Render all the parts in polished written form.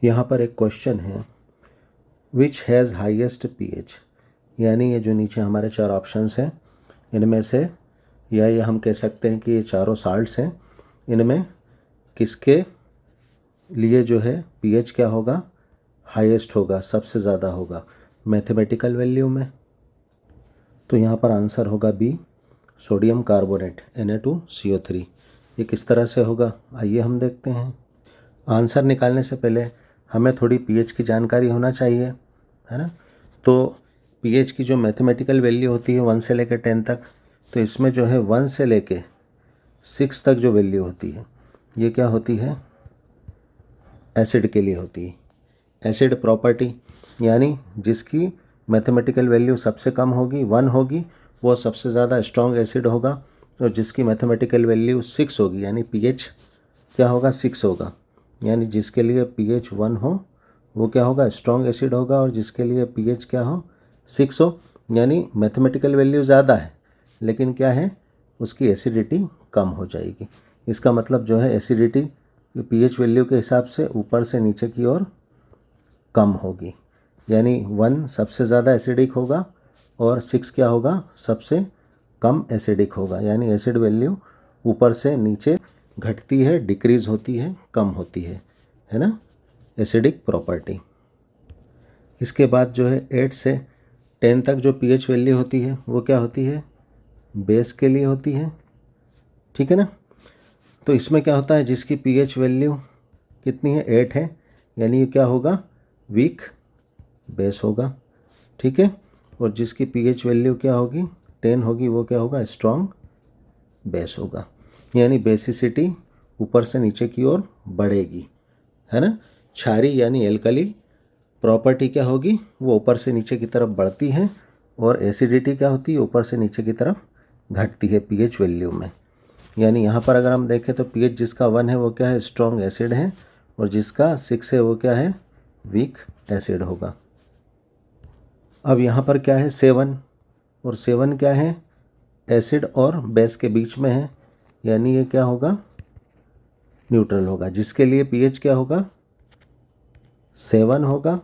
यहाँ पर एक क्वेश्चन है, विच हैज़ हाईएस्ट पीएच, यानी ये जो नीचे हमारे 4 ऑप्शंस हैं इनमें से, या ये हम कह सकते हैं कि ये चारों साल्ट्स हैं, इनमें किसके लिए जो है पीएच क्या होगा, हाईएस्ट होगा, सबसे ज़्यादा होगा मैथमेटिकल वैल्यू में। तो यहाँ पर आंसर होगा बी, सोडियम कार्बोनेट Na2CO3। ये किस तरह से होगा आइए हम देखते हैं। आंसर निकालने से पहले हमें थोड़ी पीएच की जानकारी होना चाहिए, है ना। तो पीएच की जो मैथमेटिकल वैल्यू होती है 1 से लेकर 10 तक, तो इसमें जो है 1 से लेकर 6 तक जो वैल्यू होती है ये क्या होती है, एसिड के लिए होती है। एसिड प्रॉपर्टी यानी जिसकी मैथमेटिकल वैल्यू सबसे कम होगी, 1 होगी, वो सबसे ज़्यादा स्ट्रॉन्ग एसिड होगा, और जिसकी मैथमेटिकल वैल्यू 6 होगी यानी पीएच क्या होगा, 6 होगा, यानी जिसके लिए पीएच 1 हो वो क्या होगा, स्ट्रॉन्ग एसिड होगा, और जिसके लिए पीएच क्या हो, 6 हो, यानी मैथमेटिकल वैल्यू ज़्यादा है लेकिन क्या है, उसकी एसिडिटी कम हो जाएगी। इसका मतलब जो है एसिडिटी पीएच वैल्यू के हिसाब से ऊपर से नीचे की ओर कम होगी, यानी 1 सबसे ज़्यादा एसिडिक होगा और 6 क्या होगा, सबसे कम एसिडिक होगा, यानी एसिड वैल्यू ऊपर से नीचे घटती है, डिक्रीज़ होती है, कम होती है ना, एसिडिक प्रॉपर्टी। इसके बाद जो है 8 से 10 तक जो पीएच वैल्यू होती है वो क्या होती है, बेस के लिए होती है, ठीक है ना। तो इसमें क्या होता है, जिसकी पीएच वैल्यू कितनी है, 8 है, यानी ये क्या होगा, वीक बेस होगा, ठीक है। और जिसकी पीएच वैल्यू क्या होगी, 10 होगी, वो क्या होगा, स्ट्रॉन्ग बेस होगा, यानी बेसिसिटी ऊपर से नीचे की ओर बढ़ेगी, है ना। क्षारी यानी एल्कली प्रॉपर्टी क्या होगी, वो ऊपर से नीचे की तरफ बढ़ती है, और एसिडिटी क्या होती है, ऊपर से नीचे की तरफ घटती है पीएच वैल्यू में। यानी यहाँ पर अगर हम देखें तो पीएच जिसका 1 है वो क्या है, स्ट्रॉन्ग एसिड है, और जिसका 6 है वो क्या है, वीक एसिड होगा। अब यहाँ पर क्या है, 7, और 7 क्या है, एसिड और बेस के बीच में है, यानी ये क्या होगा, न्यूट्रल होगा। जिसके लिए पीएच क्या होगा, 7 होगा,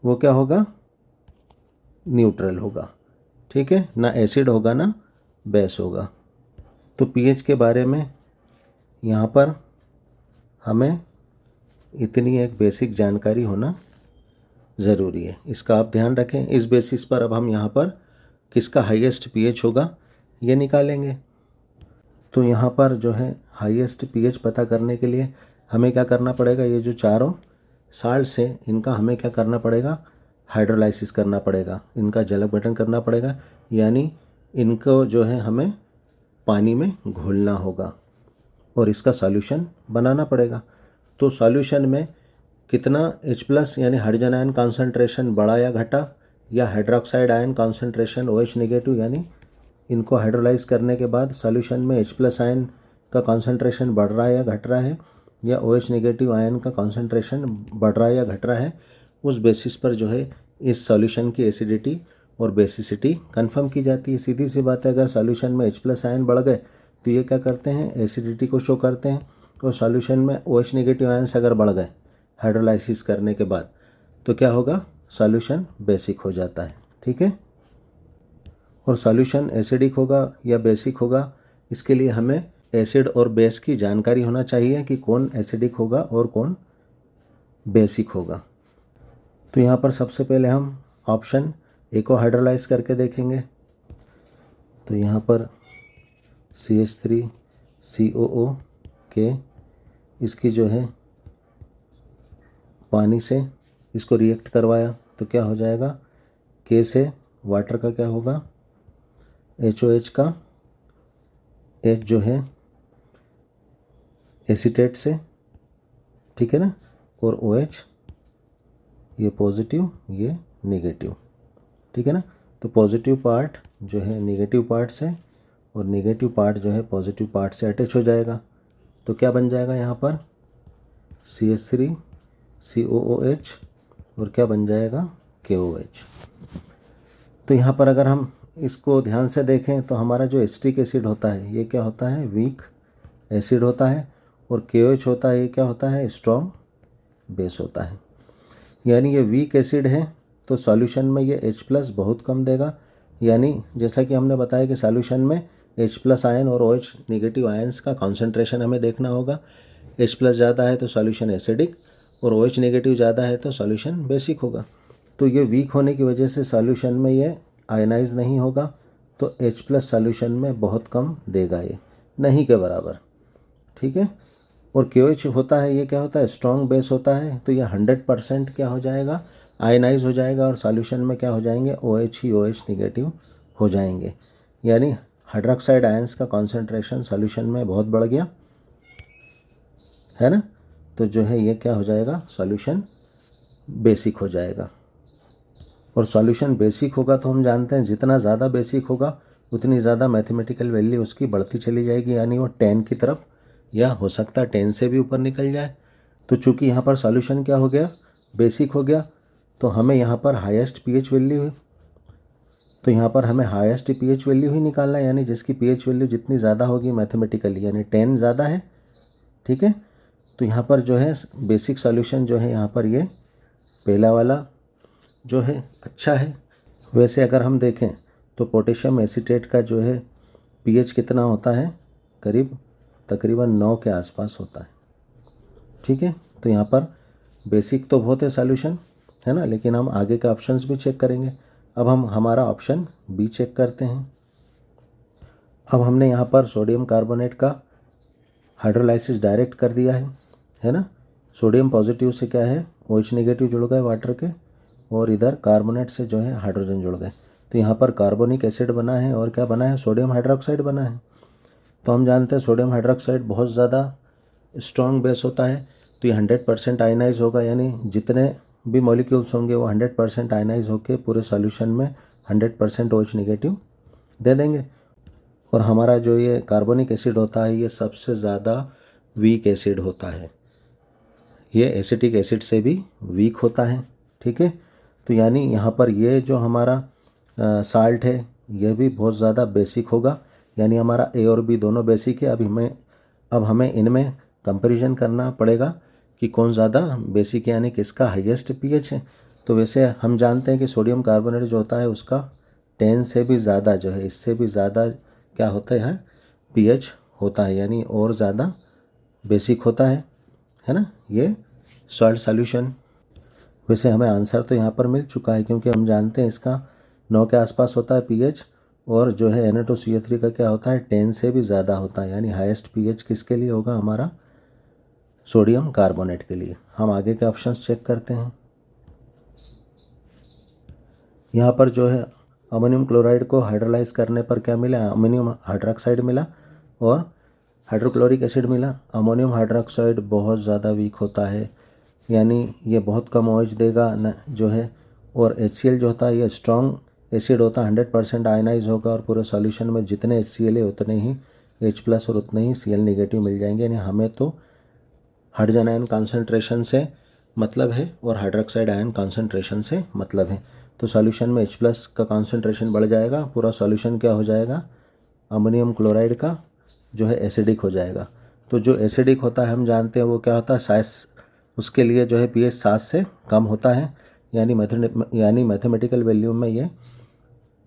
वो क्या होगा, न्यूट्रल होगा, ठीक है, ना एसिड होगा ना बेस होगा। तो पीएच के बारे में यहाँ पर हमें इतनी एक बेसिक जानकारी होना ज़रूरी है, इसका आप ध्यान रखें। इस बेसिस पर अब हम यहाँ पर किसका हाईएस्ट पीएच होगा ये निकालेंगे। तो यहाँ पर जो है हाईएस्ट पीएच पता करने के लिए हमें क्या करना पड़ेगा, ये जो चारों साल्ट्स हैं इनका हमें क्या करना पड़ेगा, हाइड्रोलाइसिस करना पड़ेगा, इनका जलगठन करना पड़ेगा, यानी इनको जो है हमें पानी में घोलना होगा और इसका सॉल्यूशन बनाना पड़ेगा। तो सॉल्यूशन में कितना H+ यानी हाइड्रोजन आयन कॉन्सेंट्रेशन बढ़ा या घटा, या hydroxide ion concentration OH negative, यानी इनको हाइड्रोलाइज करने के बाद सॉल्यूशन में H+ आयन का कॉन्सेंट्रेशन बढ़ रहा है या घट रहा है, या OH नेगेटिव आयन का कॉन्सेंट्रेशन बढ़ रहा है या घट रहा है, उस बेसिस पर जो है इस सॉल्यूशन की एसिडिटी और बेसिसिटी कंफर्म की जाती है। सीधी सी बात है, अगर सॉल्यूशन में H+ आयन बढ़ गए तो ये क्या करते हैं, एसिडिटी को शो करते हैं, और सॉल्यूशन में OH नेगेटिव आयन्स अगर बढ़ गए हाइड्रोलाइसिस करने के बाद तो क्या होगा, सॉल्यूशन बेसिक हो जाता है, ठीक है। और सॉल्यूशन एसिडिक होगा या बेसिक होगा, इसके लिए हमें एसिड और बेस की जानकारी होना चाहिए कि कौन एसिडिक होगा और कौन बेसिक होगा। तो यहाँ पर सबसे पहले हम ऑप्शन ए को हाइड्रोलाइज करके देखेंगे। तो यहाँ पर CH3COO के इसकी जो है पानी से इसको रिएक्ट करवाया तो क्या हो जाएगा, K से वाटर का क्या होगा, HOH का H जो है एसीटेट से, ठीक है ना, और OH ये पॉजिटिव ये नेगेटिव, ठीक है ना। तो पॉजिटिव पार्ट जो है नेगेटिव पार्ट से, और नेगेटिव पार्ट जो है पॉजिटिव पार्ट से अटैच हो जाएगा, तो क्या बन जाएगा यहाँ पर CH3COOH, और क्या बन जाएगा KOH। तो यहाँ पर अगर हम इसको ध्यान से देखें तो हमारा जो एसिटिक एसिड होता है ये क्या होता है, वीक एसिड होता है, और KOH होता है ये क्या होता है, स्ट्रॉन्ग बेस होता है। यानी ये वीक एसिड है तो सॉल्यूशन में ये H+ बहुत कम देगा। यानी जैसा कि हमने बताया कि सॉल्यूशन में H+ आयन और OH नेगेटिव आयन्स का कॉन्सेंट्रेशन हमें देखना होगा। H+ ज़्यादा है तो सॉल्यूशन एसिडिक और OH नेगेटिव ज़्यादा है तो सॉल्यूशन बेसिक होगा। तो ये वीक होने की वजह से सॉल्यूशन में ये आयनाइज नहीं होगा, तो H+ सॉल्यूशन में बहुत कम देगा, ये नहीं के बराबर। ठीक है। और KOH होता है, ये क्या होता है, स्ट्रॉन्ग बेस होता है, तो ये 100% क्या हो जाएगा, आयनाइज हो जाएगा और सॉल्यूशन में क्या हो जाएंगे, OH ही OH निगेटिव हो जाएंगे। यानी हाइड्रोक्साइड आयंस का कॉन्सेंट्रेशन सॉल्यूशन में बहुत बढ़ गया है ना, तो जो है ये क्या हो जाएगा, सॉल्यूशन बेसिक हो जाएगा। और सॉल्यूशन बेसिक होगा तो हम जानते हैं जितना ज़्यादा बेसिक होगा उतनी ज़्यादा मैथमेटिकल वैल्यू उसकी बढ़ती चली जाएगी, यानी वो 10 की तरफ या हो सकता है 10 से भी ऊपर निकल जाए। तो चूंकि यहाँ पर सॉल्यूशन क्या हो गया, बेसिक हो गया, तो हमें यहाँ पर हाईएस्ट pH वैल्यू है, तो यहाँ पर हमें हाईएस्ट pH वैल्यू ही निकालना है, यानी जिसकी pH वैल्यू जितनी ज़्यादा होगी मैथमेटिकली, यानी 10 ज़्यादा है। ठीक है। तो यहाँ पर जो है बेसिक सॉल्यूशन जो है यहाँ पर ये पहला वाला जो है अच्छा है। वैसे अगर हम देखें तो पोटेशियम एसीटेट का जो है pH कितना होता है, तकरीबन 9 के आसपास होता है। ठीक है। तो यहाँ पर बेसिक तो बहुत है सॉल्यूशन, है ना, लेकिन हम आगे के ऑप्शंस भी चेक करेंगे। अब हम हमारा ऑप्शन बी चेक करते हैं। अब हमने यहाँ पर सोडियम कार्बोनेट का हाइड्रोलाइसिस डायरेक्ट कर दिया है ना। सोडियम पॉजिटिव से क्या है, OH नेगेटिव जुड़ गए वाटर के, और इधर कार्बोनेट से जो है हाइड्रोजन जुड़ गए, तो यहाँ पर कार्बोनिक एसिड बना है और क्या बना है, सोडियम हाइड्रोक्साइड बना है। तो हम जानते हैं सोडियम हाइड्रोक्साइड बहुत ज़्यादा स्ट्रॉन्ग बेस होता है, तो ये 100% आयनाइज होगा, यानी जितने भी मॉलिक्यूल्स होंगे वो 100% आयनाइज होकर पूरे सॉल्यूशन में 100% OH नेगेटिव दे देंगे। और हमारा जो ये कार्बोनिक एसिड होता है ये सबसे ज़्यादा वीक एसिड होता है, ये एसिटिक एसिड से भी वीक होता है। ठीक है। तो यानी यहाँ पर ये जो हमारा साल्ट है ये भी बहुत ज़्यादा बेसिक होगा, यानी हमारा A और B दोनों बेसिक है। अब हमें इनमें कंपैरिजन करना पड़ेगा कि कौन ज़्यादा बेसिक है, यानी किसका हाईएस्ट pH है। तो वैसे हम जानते हैं कि सोडियम कार्बोनेट जो होता है उसका 10 से भी ज़्यादा जो है, इससे भी ज़्यादा क्या होता है pH होता है, यानी और ज़्यादा बेसिक होता है ना ये सॉल्ट सॉल्यूशन। वैसे हमें आंसर तो यहाँ पर मिल चुका है, क्योंकि हम जानते हैं इसका 9 के आसपास होता है pH, और जो है Na2CO3 का क्या होता है 10 से भी ज़्यादा होता है, यानी हाईएस्ट pH किसके लिए होगा, हमारा सोडियम कार्बोनेट के लिए। हम आगे के ऑप्शंस चेक करते हैं। यहाँ पर जो है अमोनियम क्लोराइड को हाइड्रोलाइज करने पर क्या मिला, अमोनियम हाइड्रोक्साइड मिला और हाइड्रोक्लोरिक एसिड मिला। अमोनियम हाइड्रोक्साइड बहुत ज़्यादा वीक होता है, यानी ये बहुत कम OH देगा न जो है, और HCl जो होता है ये स्ट्रॉन्ग एसिड होता है, 100% आयनाइज होगा और पूरे सॉल्यूशन में जितने HCl है उतने ही H+ और उतने ही Cl नेगेटिव मिल जाएंगे। यानी हमें तो हाइड्रोजन आयन कॉन्सेंट्रेशन से मतलब है और हाइड्रोक्साइड आयन कॉन्सेंट्रेशन से मतलब है। तो सॉल्यूशन में H+ का कॉन्सेंट्रेशन बढ़ जाएगा, पूरा सॉल्यूशन क्या हो जाएगा, अमोनियम क्लोराइड का जो है एसिडिक हो जाएगा। तो जो एसिडिक होता है हम जानते हैं वो क्या होता है, साइज उसके लिए जो है pH 7 से कम होता है, यानी मैथमेटिकल वैल्यू में ये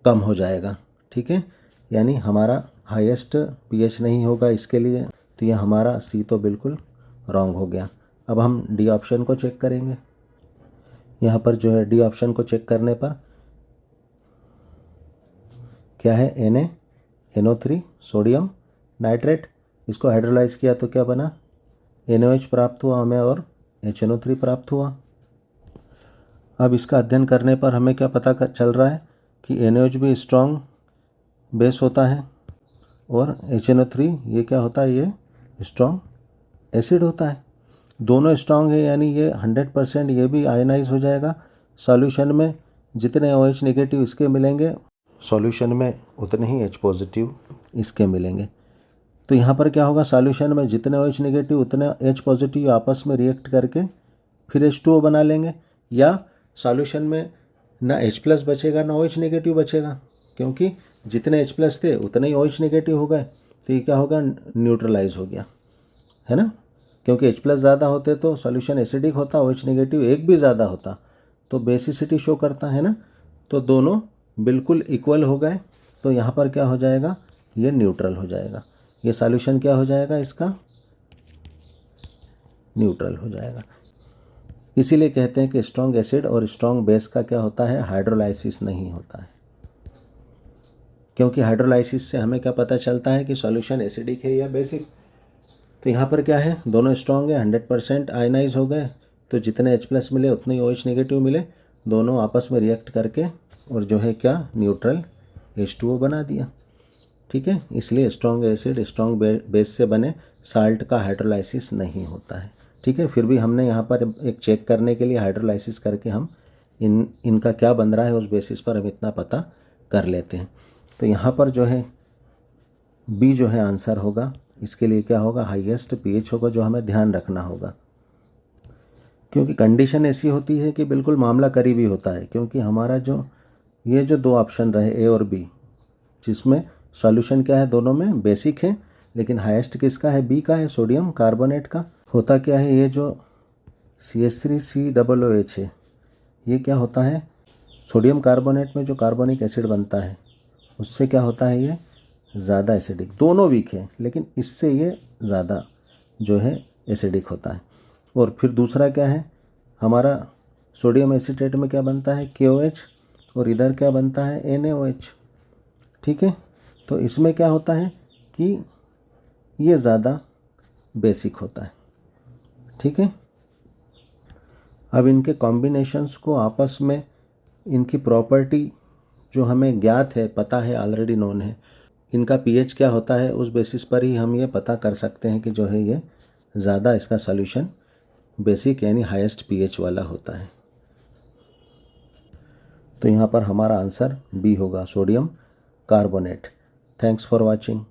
कम हो जाएगा। ठीक है। यानी हमारा हाईएस्ट pH नहीं होगा इसके लिए, तो ये हमारा C तो बिल्कुल रॉन्ग हो गया। अब हम डी ऑप्शन को चेक करेंगे। यहाँ पर जो है डी ऑप्शन को चेक करने पर क्या है, NaNO3 सोडियम नाइट्रेट, इसको हाइड्रोलाइज किया तो क्या बना, NaOH प्राप्त हुआ हमें और HNO3 प्राप्त हुआ। अब इसका अध्ययन करने पर हमें क्या पता चल रहा है कि NaOH भी स्ट्रॉन्ग बेस होता है और HNO3 ये क्या होता है, ये स्ट्रॉन्ग एसिड होता है। दोनों स्ट्रॉन्ग है, यानी ये 100% ये भी आयनाइज हो जाएगा सॉल्यूशन में, जितने OH नेगेटिव इसके मिलेंगे सॉल्यूशन में उतने ही H+ इसके मिलेंगे। तो यहाँ पर क्या होगा, सॉल्यूशन में जितने OH नेगेटिव उतने H+ आपस में रिएक्ट करके फिर H2O बना लेंगे, या सॉल्यूशन में ना H+ बचेगा ना OH नेगेटिव बचेगा, क्योंकि जितने H+ थे उतने ही OH नेगेटिव हो गए, तो ये क्या होगा, न्यूट्रलाइज हो गया, है ना। क्योंकि H+ ज़्यादा होते तो सॉल्यूशन एसिडिक होता, OH नेगेटिव एक भी ज़्यादा होता तो बेसिसिटी शो करता है ना। तो दोनों बिल्कुल इक्वल हो गए, तो यहाँ पर क्या हो जाएगा, ये न्यूट्रल हो जाएगा। ये सॉल्यूशन क्या हो जाएगा, इसका न्यूट्रल हो जाएगा। इसीलिए कहते हैं कि स्ट्रॉन्ग एसिड और स्ट्रॉन्ग बेस का क्या होता है, हाइड्रोलाइसिस नहीं होता है। क्योंकि हाइड्रोलाइसिस से हमें क्या पता चलता है कि सॉल्यूशन एसिडिक है या बेसिक। तो यहाँ पर क्या है, दोनों स्ट्रॉन्ग है, 100% आयनाइज हो गए, तो जितने H+ मिले उतने ही OH नेगेटिव मिले, दोनों आपस में रिएक्ट करके और जो है क्या, न्यूट्रल H2O बना दिया। ठीक है, इसलिए स्ट्रॉन्ग एसिड स्ट्रॉन्ग बेस से बने साल्ट का हाइड्रोलाइसिस नहीं होता है। ठीक है, फिर भी हमने यहाँ पर एक चेक करने के लिए हाइड्रोलाइसिस करके हम इनका क्या बन रहा है उस बेसिस पर हम इतना पता कर लेते हैं। तो यहाँ पर जो है बी जो है आंसर होगा। इसके लिए क्या होगा, हाईएस्ट pH होगा, जो हमें ध्यान रखना होगा। क्योंकि कंडीशन ऐसी होती है कि बिल्कुल मामला करीबी होता है, क्योंकि हमारा जो ये जो दो ऑप्शन रहे A और B, जिसमें सॉल्यूशन क्या है, दोनों में बेसिक है, लेकिन हाईएस्ट किसका है, B का है, सोडियम कार्बोनेट का। होता क्या है, ये जो CH3COOH है, ये क्या होता है, सोडियम कार्बोनेट में जो कार्बोनिक एसिड बनता है उससे क्या होता है, ये ज़्यादा एसिडिक। दोनों वीक है, लेकिन इससे ये ज़्यादा जो है एसिडिक होता है। और फिर दूसरा क्या है, हमारा सोडियम एसीटेट में क्या बनता है, KOH, और इधर क्या बनता है, NaOH। ठीक है, तो इसमें क्या होता है कि ये ज़्यादा बेसिक होता है। ठीक है, अब इनके कॉम्बिनेशंस को आपस में, इनकी प्रॉपर्टी जो हमें ज्ञात है, पता है, ऑलरेडी नोन है, इनका pH क्या होता है, उस बेसिस पर ही हम ये पता कर सकते हैं कि जो है ये ज़्यादा इसका सॉल्यूशन बेसिक यानी हाईएस्ट pH वाला होता है। तो यहाँ पर हमारा आंसर B होगा, sodium carbonate. Thanks for watching.